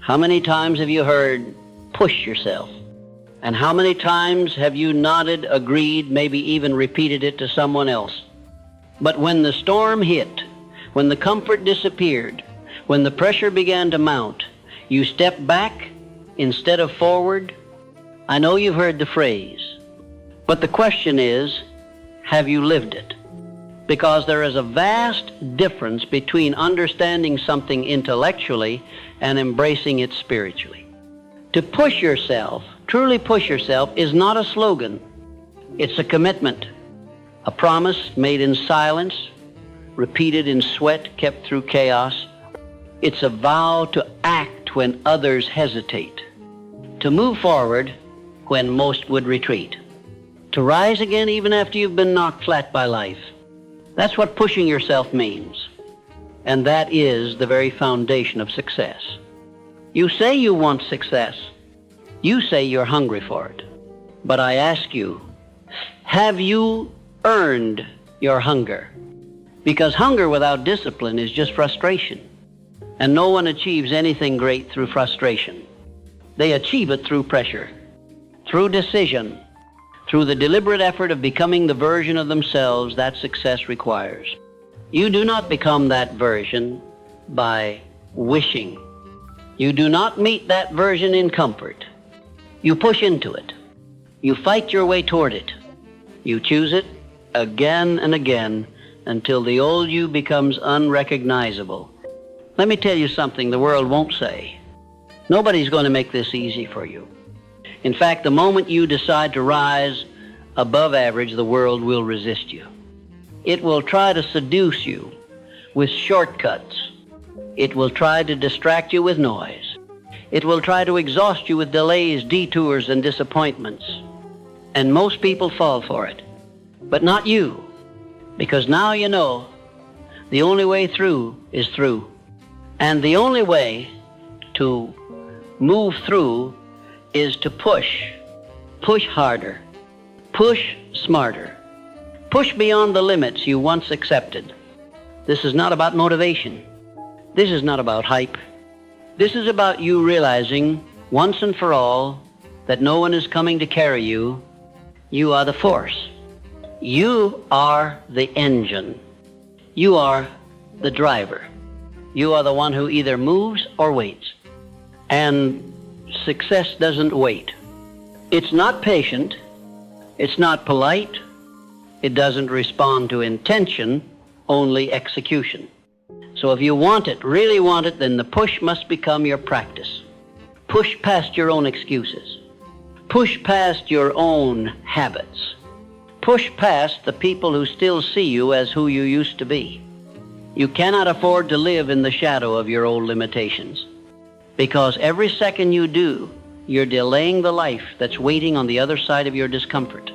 How many times have you heard, push yourself? And how many times have you nodded, agreed, maybe even repeated it to someone else? But when the storm hit, when the comfort disappeared, when the pressure began to mount, you stepped back instead of forward. I know you've heard the phrase, but the question is, have you lived it? Because there is a vast difference between understanding something intellectually and embracing it spiritually. To push yourself, truly push yourself, is not a slogan. It's a commitment, a promise made in silence, repeated in sweat, kept through chaos. It's a vow to act when others hesitate, to move forward when most would retreat, to rise again even after you've been knocked flat by life. That's what pushing yourself means. And that is the very foundation of success. You say you want success. You say you're hungry for it. But I ask you, have you earned your hunger? Because hunger without discipline is just frustration. And no one achieves anything great through frustration. They achieve it through pressure, through decision, through the deliberate effort of becoming the version of themselves that success requires. You do not become that version by wishing. You do not meet that version in comfort. You push into it. You fight your way toward it. You choose it again and again until the old you becomes unrecognizable. Let me tell you something the world won't say. Nobody's going to make this easy for you. In fact, the moment you decide to rise above average, the world will resist you. It will try to seduce you with shortcuts. It will try to distract you with noise. It will try to exhaust you with delays, detours, and disappointments. And most people fall for it. But not you, because now you know the only way through is through. And the only way to move through is to push. Push harder. Push smarter. Push beyond the limits you once accepted. This is not about motivation. This is not about hype. This is about you realizing once and for all that no one is coming to carry you. You are the force. You are the engine. You are the driver. You are the one who either moves or waits. And success doesn't wait. It's not patient. It's not polite. It doesn't respond to intention, only execution. So if you want it, really want it, then the push must become your practice. Push past your own excuses. Push past your own habits. Push past the people who still see you as who you used to be. You cannot afford to live in the shadow of your old limitations, because every second you do, you're delaying the life that's waiting on the other side of your discomfort.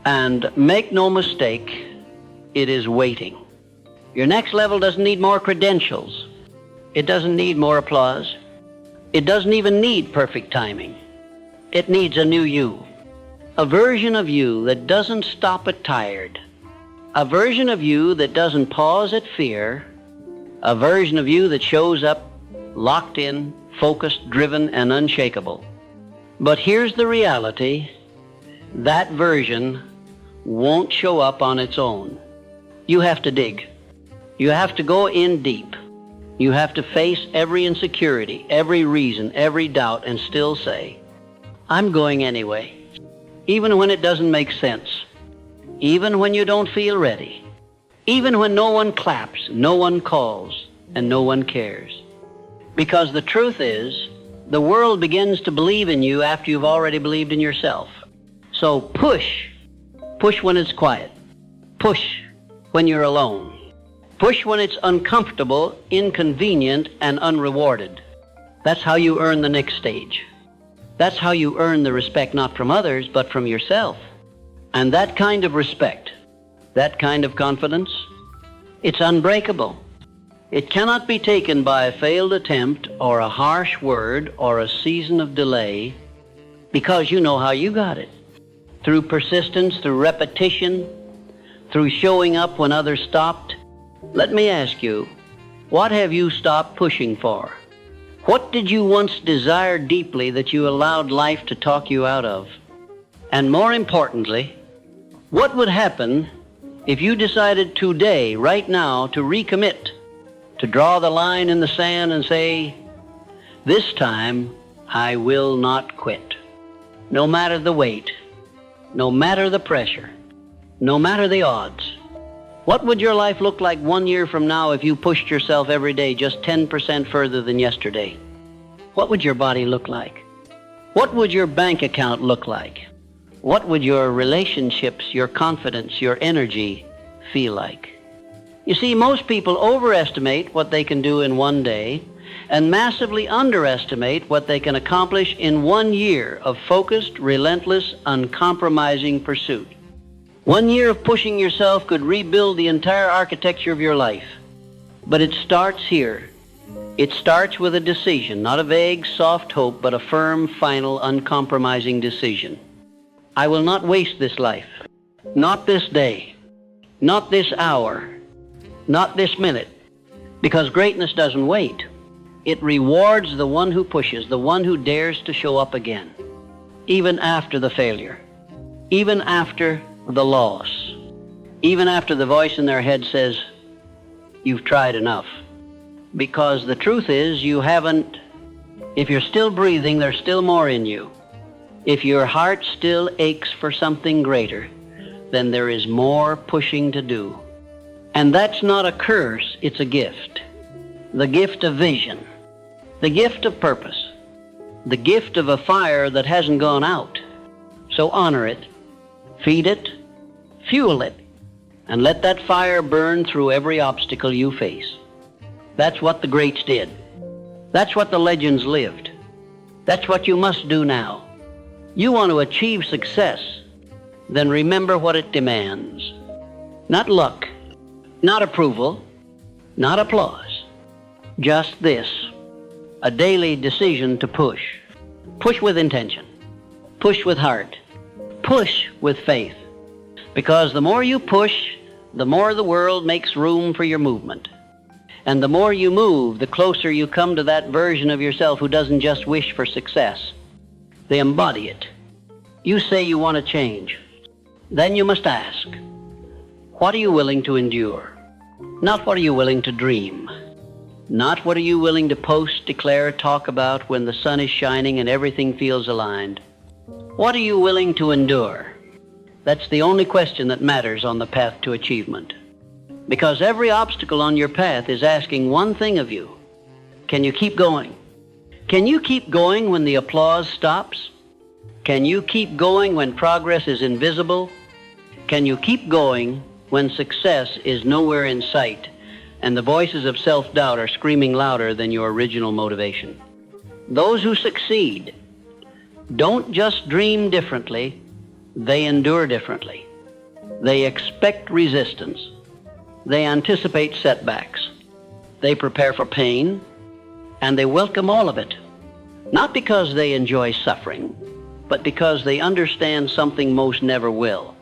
And make no mistake, it is waiting. Your next level doesn't need more credentials. It doesn't need more applause. It doesn't even need perfect timing. It needs a new you. A version of you that doesn't stop at tired. A version of you that doesn't pause at fear. A version of you that shows up locked in, focused, driven, and unshakable. But here's the reality. That version won't show up on its own. You have to dig. You have to go in deep. You have to face every insecurity, every reason, every doubt, and still say, I'm going anyway. Even when it doesn't make sense. Even when you don't feel ready. Even when no one claps, no one calls, and no one cares. Because the truth is, the world begins to believe in you after you've already believed in yourself. So push. Push when it's quiet. Push when you're alone. Push when it's uncomfortable, inconvenient, and unrewarded. That's how you earn the next stage. That's how you earn the respect not from others, but from yourself. And that kind of respect, that kind of confidence, it's unbreakable. It cannot be taken by a failed attempt or a harsh word or a season of delay, because you know how you got it. Through persistence, through repetition, through showing up when others stopped. Let me ask you, what have you stopped pushing for? What did you once desire deeply that you allowed life to talk you out of? And more importantly, what would happen if you decided today, right now, to recommit, to draw the line in the sand and say, this time I will not quit. No matter the weight, no matter the pressure, no matter the odds. What would your life look like 1 year from now if you pushed yourself every day just 10% further than yesterday? What would your body look like? What would your bank account look like? What would your relationships, your confidence, your energy feel like? You see, most people overestimate what they can do in 1 day and massively underestimate what they can accomplish in 1 year of focused, relentless, uncompromising pursuit. 1 year of pushing yourself could rebuild the entire architecture of your life. But it starts here. It starts with a decision, not a vague, soft hope, but a firm, final, uncompromising decision. I will not waste this life, not this day, not this hour, not this minute, because greatness doesn't wait. It rewards the one who pushes, the one who dares to show up again, even after the failure, even after the loss, even after the voice in their head says, you've tried enough. Because the truth is, you haven't. If you're still breathing, there's still more in you. If your heart still aches for something greater, then there is more pushing to do. And that's not a curse, it's a gift. The gift of vision, the gift of purpose, the gift of a fire that hasn't gone out. So honor it, feed it, fuel it, and let that fire burn through every obstacle you face. That's what the greats did. That's what the legends lived. That's what you must do now. You want to achieve success, then remember what it demands. Not luck, not approval, not applause. Just this, a daily decision to push. Push with intention. Push with heart. Push with faith. Because the more you push, the more the world makes room for your movement. And the more you move, the closer you come to that version of yourself who doesn't just wish for success. They embody it. You say you want to change. Then you must ask, what are you willing to endure? Not what are you willing to dream. Not what are you willing to post, declare, talk about when the sun is shining and everything feels aligned. What are you willing to endure? That's the only question that matters on the path to achievement. Because every obstacle on your path is asking one thing of you. Can you keep going? Can you keep going when the applause stops? Can you keep going when progress is invisible? Can you keep going when success is nowhere in sight and the voices of self-doubt are screaming louder than your original motivation? Those who succeed don't just dream differently, they endure differently. They expect resistance. They anticipate setbacks. They prepare for pain, and they welcome all of it. Not because they enjoy suffering, but because they understand something most never will.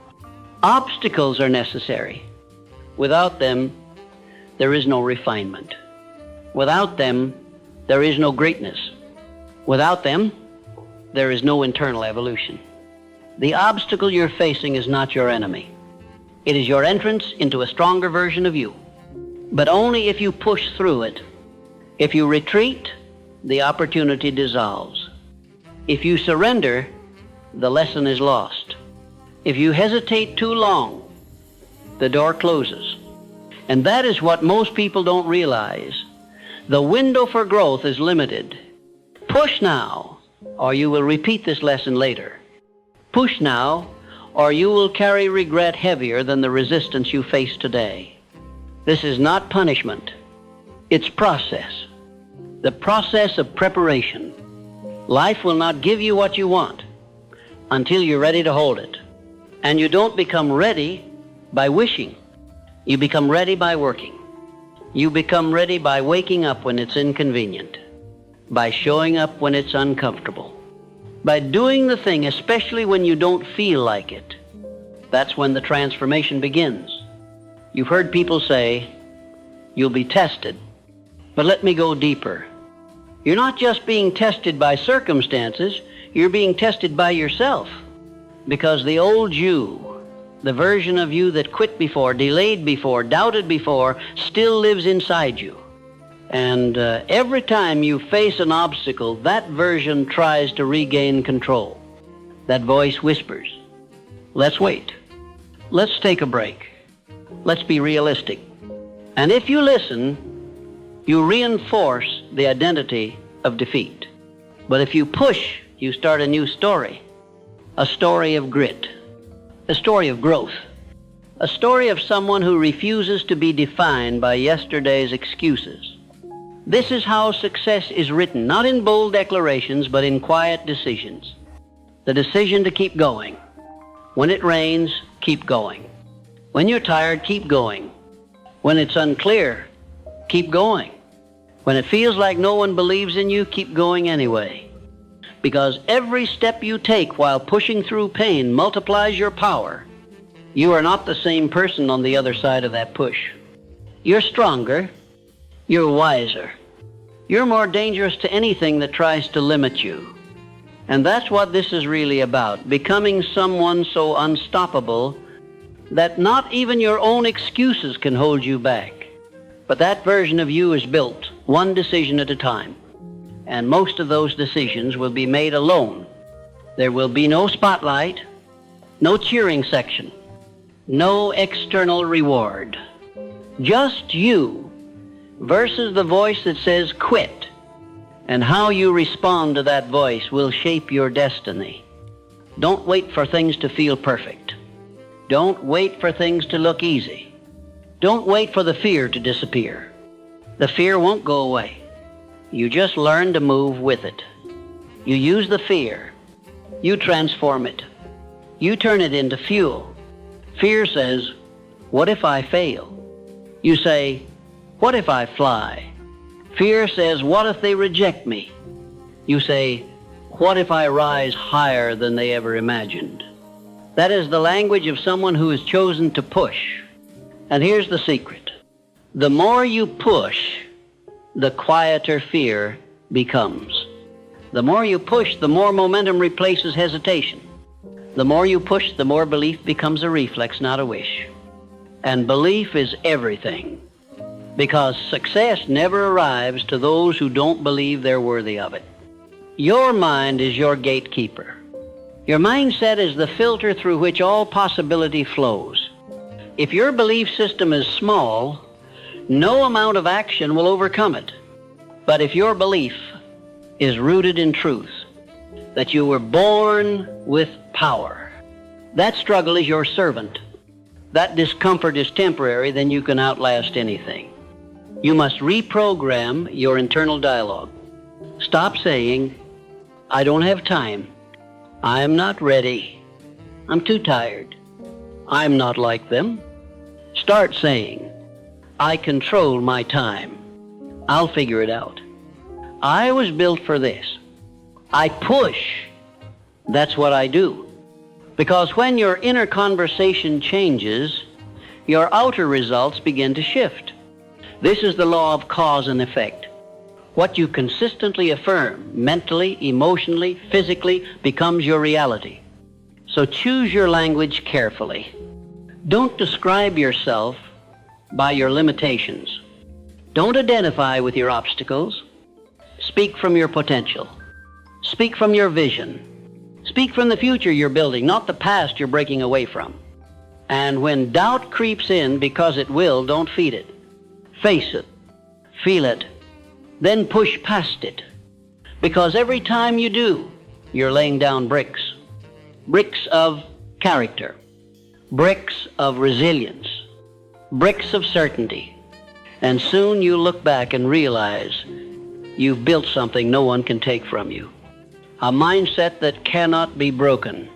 Obstacles are necessary. Without them, there is no refinement. Without them, there is no greatness. Without them, there is no internal evolution. The obstacle you're facing is not your enemy. It is your entrance into a stronger version of you. But only if you push through it. If you retreat, the opportunity dissolves. If you surrender, the lesson is lost. If you hesitate too long, the door closes. And that is what most people don't realize. The window for growth is limited. Push now, or you will repeat this lesson later. Push now, or you will carry regret heavier than the resistance you face today. This is not punishment. It's process. The process of preparation. Life will not give you what you want until you're ready to hold it. And you don't become ready by wishing. You become ready by working. You become ready by waking up when it's inconvenient, by showing up when it's uncomfortable, by doing the thing, especially when you don't feel like it. That's when the transformation begins. You've heard people say, you'll be tested. But let me go deeper. You're not just being tested by circumstances, you're being tested by yourself. Because the old you, the version of you that quit before, delayed before, doubted before, still lives inside you. And every time you face an obstacle, that version tries to regain control. That voice whispers, let's wait. Let's take a break. Let's be realistic. And if you listen, you reinforce the identity of defeat. But if you push, you start a new story. A story of grit. A story of growth. A story of someone who refuses to be defined by yesterday's excuses. This is how success is written, not in bold declarations, but in quiet decisions. The decision to keep going. When it rains, keep going. When you're tired, keep going. When it's unclear, keep going. When it feels like no one believes in you, keep going anyway. Because every step you take while pushing through pain multiplies your power. You are not the same person on the other side of that push. You're stronger. You're wiser. You're more dangerous to anything that tries to limit you. And that's what this is really about, becoming someone so unstoppable that not even your own excuses can hold you back. But that version of you is built one decision at a time. And most of those decisions will be made alone. There will be no spotlight, no cheering section, no external reward. Just you versus the voice that says quit. And how you respond to that voice will shape your destiny. Don't wait for things to feel perfect. Don't wait for things to look easy. Don't wait for the fear to disappear. The fear won't go away. You just learn to move with it. You use the fear. You transform it. You turn it into fuel. Fear says, what if I fail? You say, what if I fly? Fear says, what if they reject me? You say, what if I rise higher than they ever imagined? That is the language of someone who has chosen to push. And here's the secret. The more you push, the quieter fear becomes. The more you push, the more momentum replaces hesitation. The more you push, the more belief becomes a reflex, not a wish. And belief is everything. Because success never arrives to those who don't believe they're worthy of it. Your mind is your gatekeeper. Your mindset is the filter through which all possibility flows. If your belief system is small, no amount of action will overcome it. But if your belief is rooted in truth, that you were born with power, that struggle is your servant. That discomfort is temporary, then you can outlast anything. You must reprogram your internal dialogue. Stop saying, I don't have time. I'm not ready. I'm too tired. I'm not like them. Start saying, I control my time. I'll figure it out. I was built for this. I push. That's what I do. Because when your inner conversation changes, your outer results begin to shift. This is the law of cause and effect. What you consistently affirm, mentally, emotionally, physically, becomes your reality. So choose your language carefully. Don't describe yourself by your limitations. Don't identify with your obstacles. Speak from your potential. Speak from your vision. Speak from the future you're building, not the past you're breaking away from. And when doubt creeps in, because it will, don't feed it. Face it. Feel it. Then push past it. Because every time you do, you're laying down bricks. Bricks of character. Bricks of resilience. Bricks of certainty. And soon you look back and realize you've built something no one can take from you. A mindset that cannot be broken.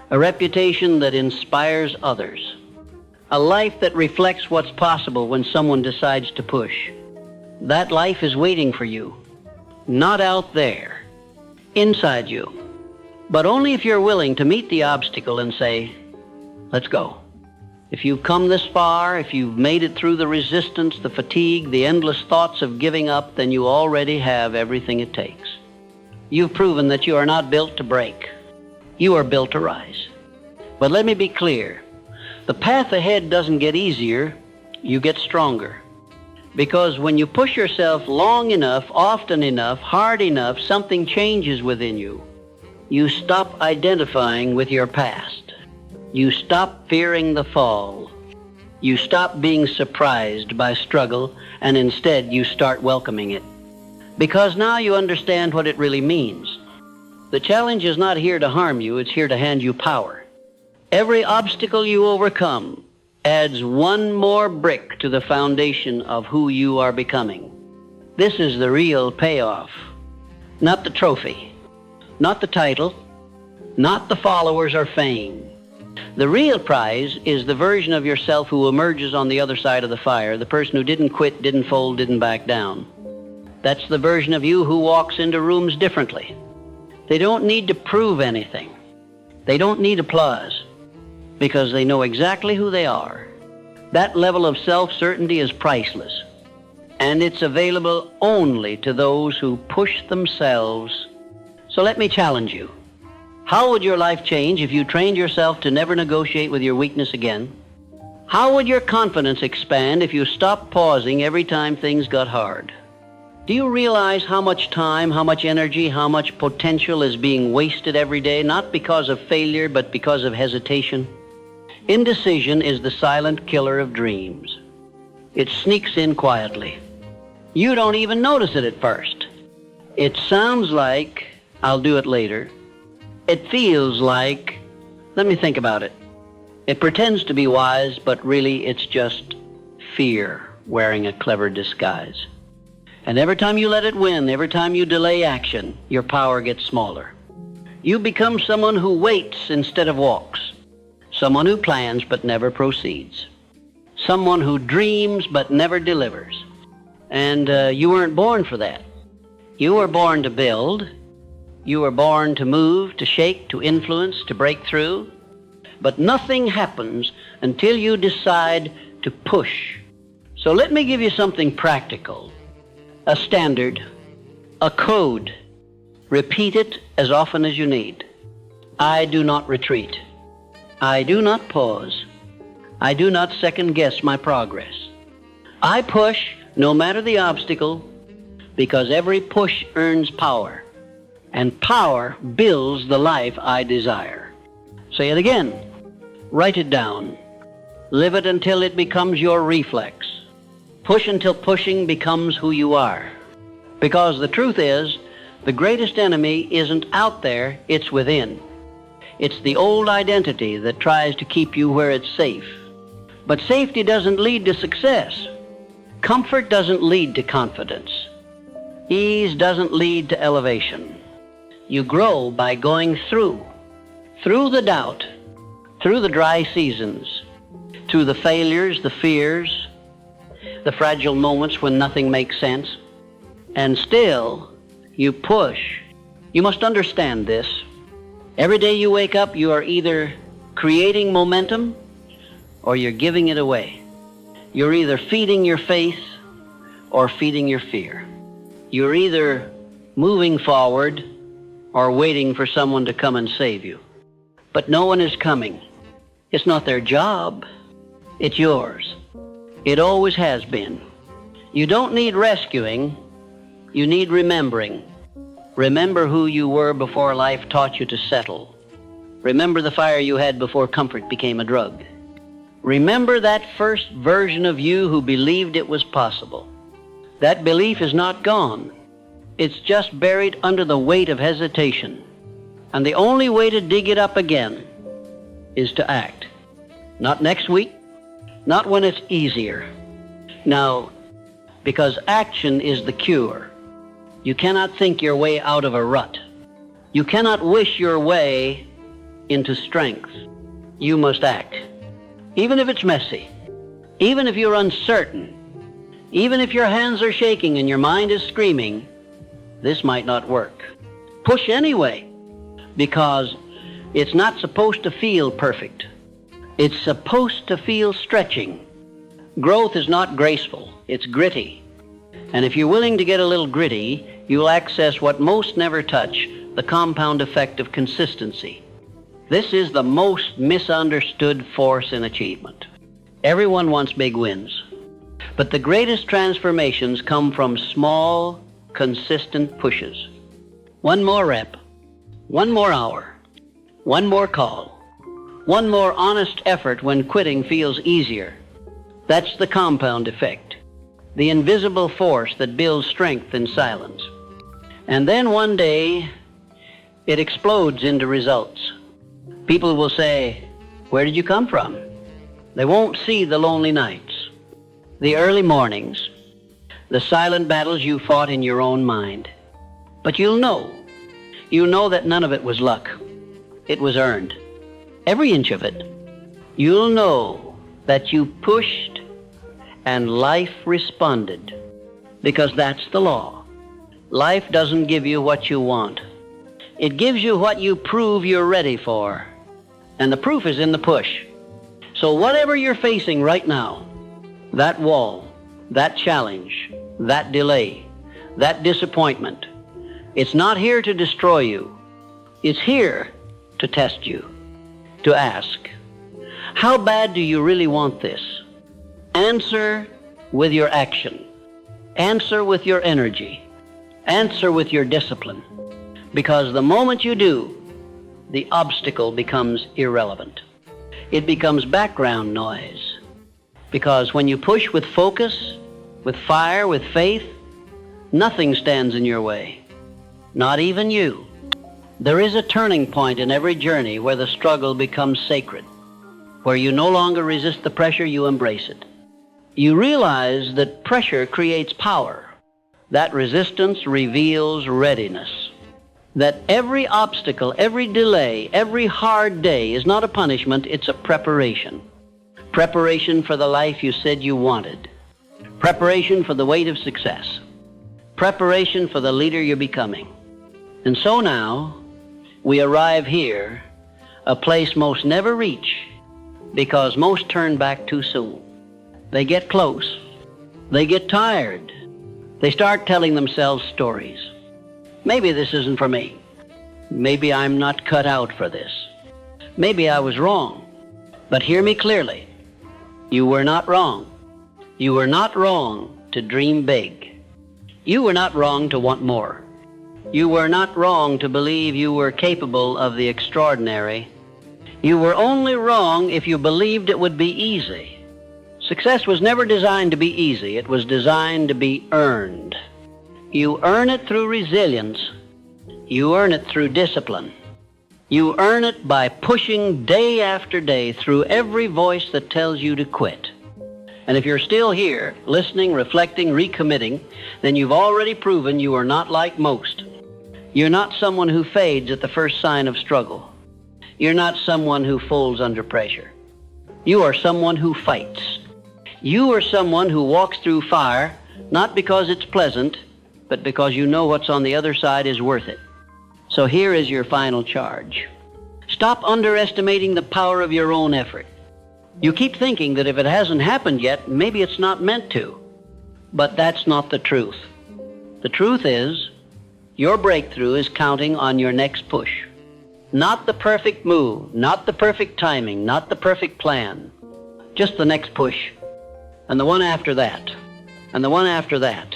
A reputation that inspires others. A life that reflects what's possible when someone decides to push. That life is waiting for you. Not out there. Inside you. But only if you're willing to meet the obstacle and say, let's go. If you've come this far, if you've made it through the resistance, the fatigue, the endless thoughts of giving up, then you already have everything it takes. You've proven that you are not built to break. You are built to rise. But let me be clear. The path ahead doesn't get easier, you get stronger. Because when you push yourself long enough, often enough, hard enough, something changes within you. You stop identifying with your past. You stop fearing the fall. You stop being surprised by struggle, and instead you start welcoming it. Because now you understand what it really means. The challenge is not here to harm you, it's here to hand you power. Every obstacle you overcome adds one more brick to the foundation of who you are becoming. This is the real payoff. Not the trophy, not the title, not the followers or fame. The real prize is the version of yourself who emerges on the other side of the fire, the person who didn't quit, didn't fold, didn't back down. That's the version of you who walks into rooms differently. They don't need to prove anything. They don't need applause, because they know exactly who they are. That level of self-certainty is priceless, and it's available only to those who push themselves. So let me challenge you. How would your life change if you trained yourself to never negotiate with your weakness again? How would your confidence expand if you stopped pausing every time things got hard? Do you realize how much time, how much energy, how much potential is being wasted every day, not because of failure, but because of hesitation? Indecision is the silent killer of dreams. It sneaks in quietly. You don't even notice it at first. It sounds like, I'll do it later. It feels like, let me think about it. It pretends to be wise, but really it's just fear wearing a clever disguise. And every time you let it win, every time you delay action, your power gets smaller. You become someone who waits instead of walks. Someone who plans but never proceeds. Someone who dreams but never delivers. And you weren't born for that. You were born to build. You were born to move, to shake, to influence, to break through. But nothing happens until you decide to push. So let me give you something practical. A standard, a code. Repeat it as often as you need. I do not retreat. I do not pause. I do not second-guess my progress. I push no matter the obstacle, because every push earns power, and power builds the life I desire. Say it again. Write it down. Live it until it becomes your reflex. Push until pushing becomes who you are. Because the truth is, the greatest enemy isn't out there, it's within. It's the old identity that tries to keep you where it's safe. But safety doesn't lead to success. Comfort doesn't lead to confidence. Ease doesn't lead to elevation. You grow by going through the doubt, through the dry seasons, through the failures, the fears, the fragile moments when nothing makes sense. And still, you push. You must understand this. Every day you wake up, you are either creating momentum or you're giving it away. You're either feeding your faith or feeding your fear. You're either moving forward or waiting for someone to come and save you. But no one is coming. It's not their job. It's yours. It always has been. You don't need rescuing. You need remembering. Remember who you were before life taught you to settle. Remember the fire you had before comfort became a drug. Remember that first version of you who believed it was possible. That belief is not gone. It's just buried under the weight of hesitation. And the only way to dig it up again is to act. Not next week, not when it's easier. Now, because action is the cure. You cannot think your way out of a rut. You cannot wish your way into strength. You must act. Even if it's messy, even if you're uncertain, even if your hands are shaking and your mind is screaming, this might not work. Push anyway, because it's not supposed to feel perfect. It's supposed to feel stretching. Growth is not graceful, it's gritty. And if you're willing to get a little gritty, you'll access what most never touch, the compound effect of consistency. This is the most misunderstood force in achievement. Everyone wants big wins. But the greatest transformations come from small, consistent pushes. One more rep, one more hour, one more call, one more honest effort when quitting feels easier. That's the compound effect, the invisible force that builds strength in silence. And then one day, it explodes into results. People will say, "Where did you come from?" They won't see the lonely nights, the early mornings, the silent battles you fought in your own mind. But you'll know that none of it was luck. It was earned. Every inch of it. You'll know that you pushed and life responded, because that's the law. Life doesn't give you what you want. It gives you what you prove you're ready for. And the proof is in the push. So whatever you're facing right now, that wall, that challenge, that delay, that disappointment, it's not here to destroy you. It's here to test you, to ask, how bad do you really want this? Answer with your action. Answer with your energy. Answer with your discipline. Because the moment you do, the obstacle becomes irrelevant. It becomes background noise. Because when you push with focus, with fire, with faith, nothing stands in your way. Not even you. There is a turning point in every journey where the struggle becomes sacred, where you no longer resist the pressure, you embrace it. You realize that pressure creates power. That resistance reveals readiness. That every obstacle, every delay, every hard day is not a punishment, it's a preparation. Preparation for the life you said you wanted. Preparation for the weight of success. Preparation for the leader you're becoming. And so now, we arrive here, a place most never reach, because most turn back too soon. They get close. They get tired. They start telling themselves stories. Maybe this isn't for me. Maybe I'm not cut out for this. Maybe I was wrong. But hear me clearly. You were not wrong. You were not wrong to dream big. You were not wrong to want more. You were not wrong to believe you were capable of the extraordinary. You were only wrong if you believed it would be easy. Success was never designed to be easy. It was designed to be earned. You earn it through resilience. You earn it through discipline. You earn it by pushing day after day through every voice that tells you to quit. And if you're still here, listening, reflecting, recommitting, then you've already proven you are not like most. You're not someone who fades at the first sign of struggle. You're not someone who folds under pressure. You are someone who fights. You are someone who walks through fire, not because it's pleasant, but because you know what's on the other side is worth it. So here is your final charge. Stop underestimating the power of your own effort. You keep thinking that if it hasn't happened yet, maybe it's not meant to. But that's not the truth. The truth is, your breakthrough is counting on your next push. Not the perfect move, not the perfect timing, not the perfect plan. Just the next push. And the one after that. And the one after that.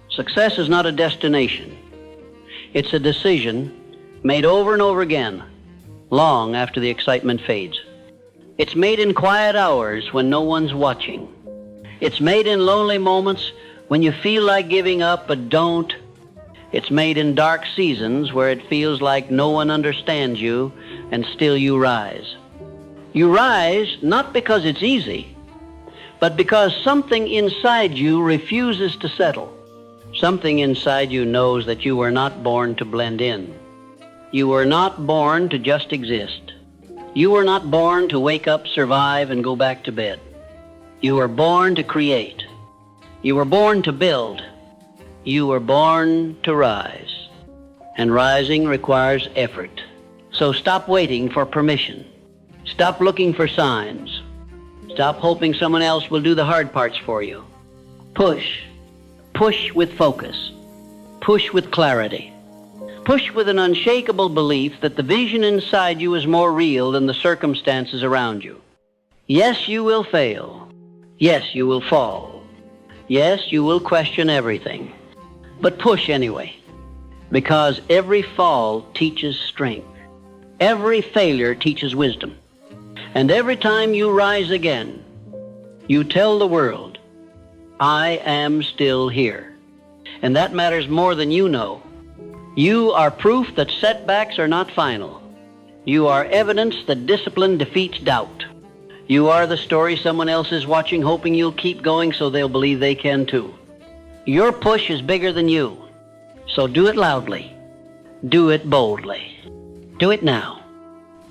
Success is not a destination. It's a decision made over and over again, long after the excitement fades. It's made in quiet hours when no one's watching. It's made in lonely moments when you feel like giving up but don't. It's made in dark seasons where it feels like no one understands you and still you rise. You rise not because it's easy, but because something inside you refuses to settle. Something inside you knows that you were not born to blend in. You were not born to just exist. You were not born to wake up, survive, and go back to bed. You were born to create. You were born to build. You were born to rise. And rising requires effort. So stop waiting for permission. Stop looking for signs. Stop hoping someone else will do the hard parts for you. Push. Push with focus. Push with clarity. Push with an unshakable belief that the vision inside you is more real than the circumstances around you. Yes, you will fail. Yes, you will fall. Yes, you will question everything. But push anyway, because every fall teaches strength. Every failure teaches wisdom. And every time you rise again, you tell the world, I am still here. And that matters more than you know. You are proof that setbacks are not final. You are evidence that discipline defeats doubt. You are the story someone else is watching, hoping you'll keep going so they'll believe they can too. Your push is bigger than you. So do it loudly. Do it boldly. Do it now.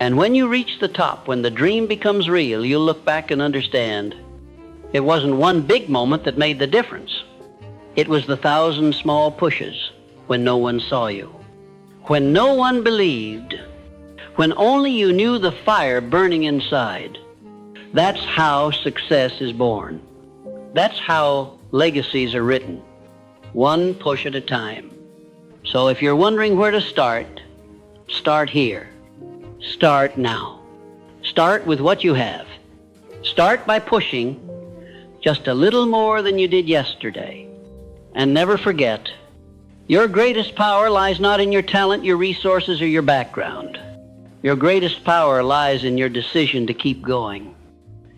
And when you reach the top, when the dream becomes real, you'll look back and understand it wasn't one big moment that made the difference. It was the 1,000 small pushes when no one saw you, when no one believed, when only you knew the fire burning inside. That's how success is born. That's how legacies are written, one push at a time. So if you're wondering where to start, start here. Start now. Start with what you have. Start by pushing just a little more than you did yesterday. And never forget, your greatest power lies not in your talent, your resources, or your background. Your greatest power lies in your decision to keep going,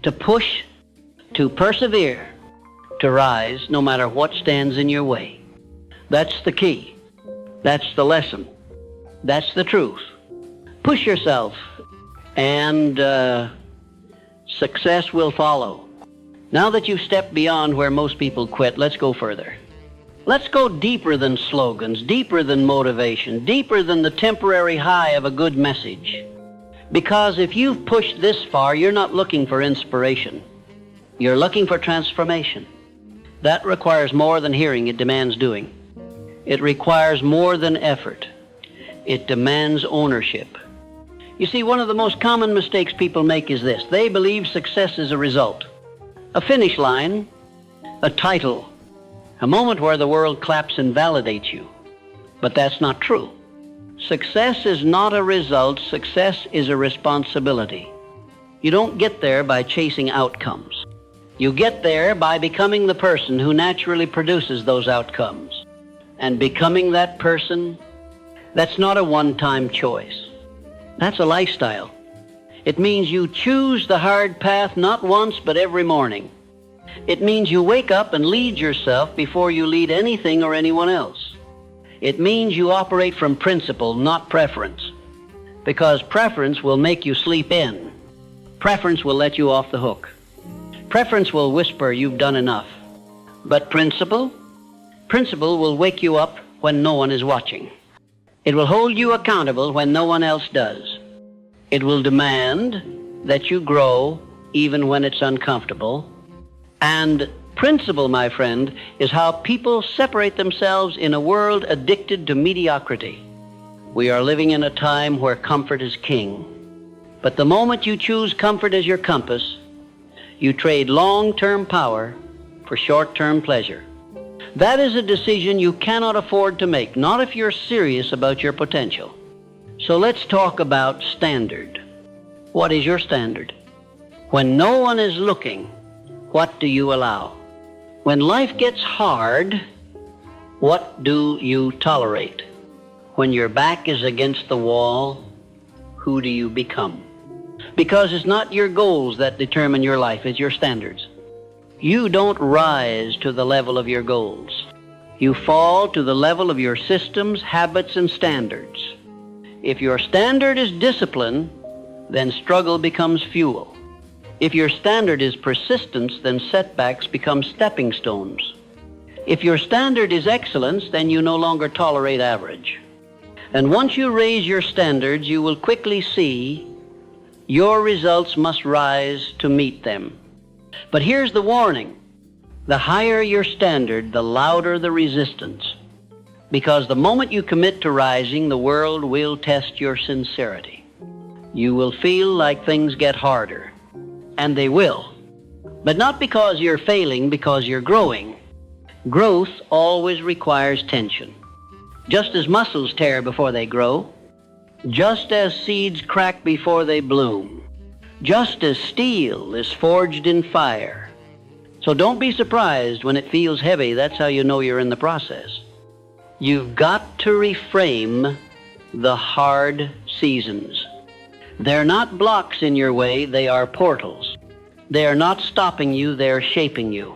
to push, to persevere, to rise no matter what stands in your way. That's the key. That's the lesson. That's the truth. Push yourself, and success will follow. Now that you've stepped beyond where most people quit, let's go further. Let's go deeper than slogans, deeper than motivation, deeper than the temporary high of a good message. Because if you've pushed this far, you're not looking for inspiration. You're looking for transformation. That requires more than hearing, it demands doing. It requires more than effort. It demands ownership. You see, one of the most common mistakes people make is this. They believe success is a result, a finish line, a title, a moment where the world claps and validates you. But that's not true. Success is not a result. Success is a responsibility. You don't get there by chasing outcomes. You get there by becoming the person who naturally produces those outcomes. And becoming that person, that's not a one-time choice. That's a lifestyle. It means you choose the hard path not once but every morning. It means you wake up and lead yourself before you lead anything or anyone else. It means you operate from principle, not preference. Because preference will make you sleep in. Preference will let you off the hook. Preference will whisper you've done enough. But principle will wake you up when no one is watching. It will hold you accountable when no one else does. It will demand that you grow even when it's uncomfortable. And principle, my friend, is how people separate themselves in a world addicted to mediocrity. We are living in a time where comfort is king. But the moment you choose comfort as your compass, you trade long-term power for short-term pleasure. That is a decision you cannot afford to make, not if you're serious about your potential. So let's talk about standard. What is your standard? When no one is looking, what do you allow? When life gets hard, what do you tolerate? When your back is against the wall, who do you become? Because it's not your goals that determine your life, it's your standards. You don't rise to the level of your goals. You fall to the level of your systems, habits, and standards. If your standard is discipline, then struggle becomes fuel. If your standard is persistence, then setbacks become stepping stones. If your standard is excellence, then you no longer tolerate average. And once you raise your standards, you will quickly see your results must rise to meet them. But here's the warning. The higher your standard, the louder the resistance. Because the moment you commit to rising, the world will test your sincerity. You will feel like things get harder, and they will. But not because you're failing, because you're growing. Growth always requires tension. Just as muscles tear before they grow, just as seeds crack before they bloom, just as steel is forged in fire. So don't be surprised when it feels heavy. That's how you know you're in the process. You've got to reframe the hard seasons. They're not blocks in your way, they are portals. They are not stopping you, they're shaping you.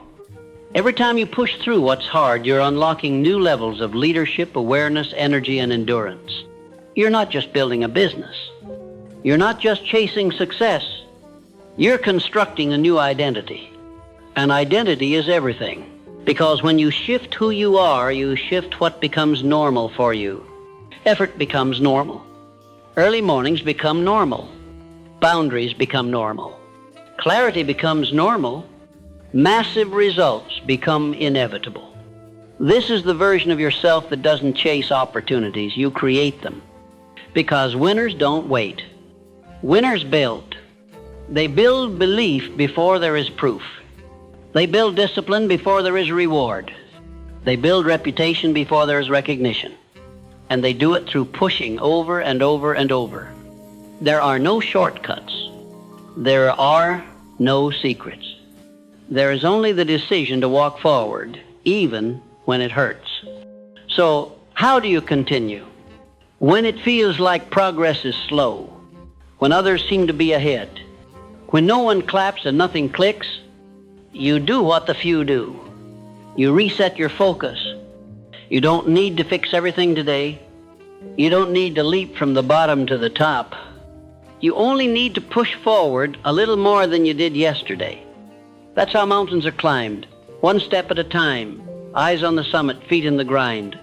Every time you push through what's hard, you're unlocking new levels of leadership, awareness, energy, and endurance. You're not just building a business. You're not just chasing success. You're constructing a new identity. And identity is everything. Because when you shift who you are, you shift what becomes normal for you. Effort becomes normal. Early mornings become normal. Boundaries become normal. Clarity becomes normal. Massive results become inevitable. This is the version of yourself that doesn't chase opportunities. You create them. Because winners don't wait. Winners build. They build belief before there is proof. They build discipline before there is reward. They build reputation before there is recognition. And they do it through pushing over and over and over. There are no shortcuts. There are no secrets. There is only the decision to walk forward, even when it hurts. So, how do you continue? When it feels like progress is slow, when others seem to be ahead, when no one claps and nothing clicks, you do what the few do. You reset your focus. You don't need to fix everything today. You don't need to leap from the bottom to the top. You only need to push forward a little more than you did yesterday. That's how mountains are climbed, one step at a time, eyes on the summit, feet in the grind.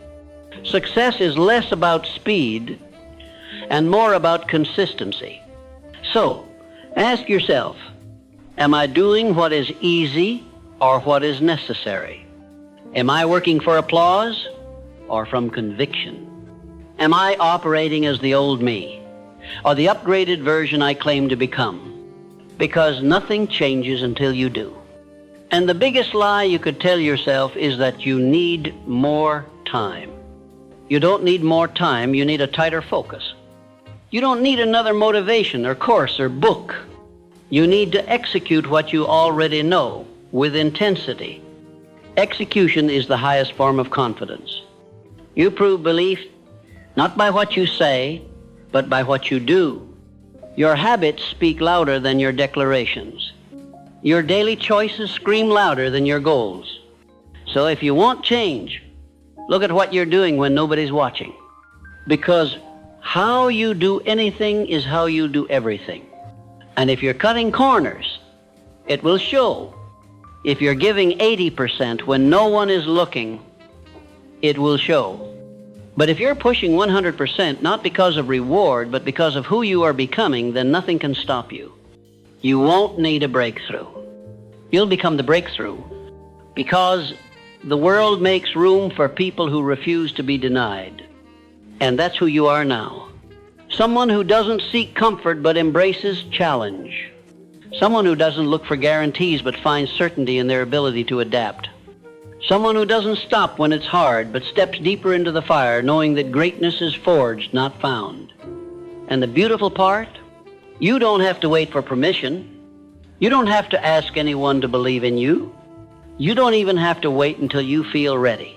Success is less about speed and more about consistency. So, ask yourself, am I doing what is easy or what is necessary? Am I working for applause or from conviction? Am I operating as the old me or the upgraded version I claim to become? Because nothing changes until you do. And the biggest lie you could tell yourself is that you need more time. You don't need more time, you need a tighter focus. You don't need another motivation or course or book. You need to execute what you already know with intensity. Execution is the highest form of confidence. You prove belief not by what you say, but by what you do. Your habits speak louder than your declarations. Your daily choices scream louder than your goals. So if you want change, look at what you're doing when nobody's watching. Because how you do anything is how you do everything. And if you're cutting corners, it will show. If you're giving 80% when no one is looking, it will show. But if you're pushing 100%, not because of reward, but because of who you are becoming, then nothing can stop you. You won't need a breakthrough. You'll become the breakthrough because the world makes room for people who refuse to be denied. And that's who you are now. Someone who doesn't seek comfort but embraces challenge. Someone who doesn't look for guarantees but finds certainty in their ability to adapt. Someone who doesn't stop when it's hard but steps deeper into the fire knowing that greatness is forged, not found. And the beautiful part? You don't have to wait for permission. You don't have to ask anyone to believe in you. You don't even have to wait until you feel ready.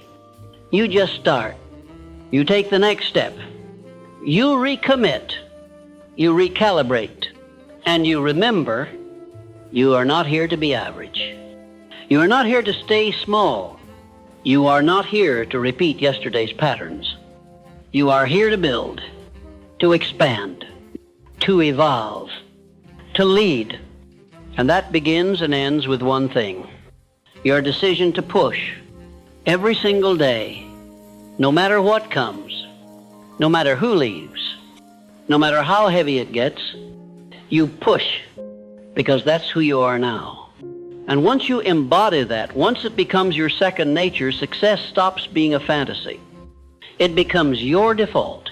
You just start. You take the next step. You recommit. You recalibrate. And you remember, you are not here to be average. You are not here to stay small. You are not here to repeat yesterday's patterns. You are here to build, to expand, to evolve, to lead. And that begins and ends with one thing. Your decision to push every single day, no matter what comes, no matter who leaves, no matter how heavy it gets, you push because that's who you are now. And once you embody that, once it becomes your second nature, success stops being a fantasy. It becomes your default.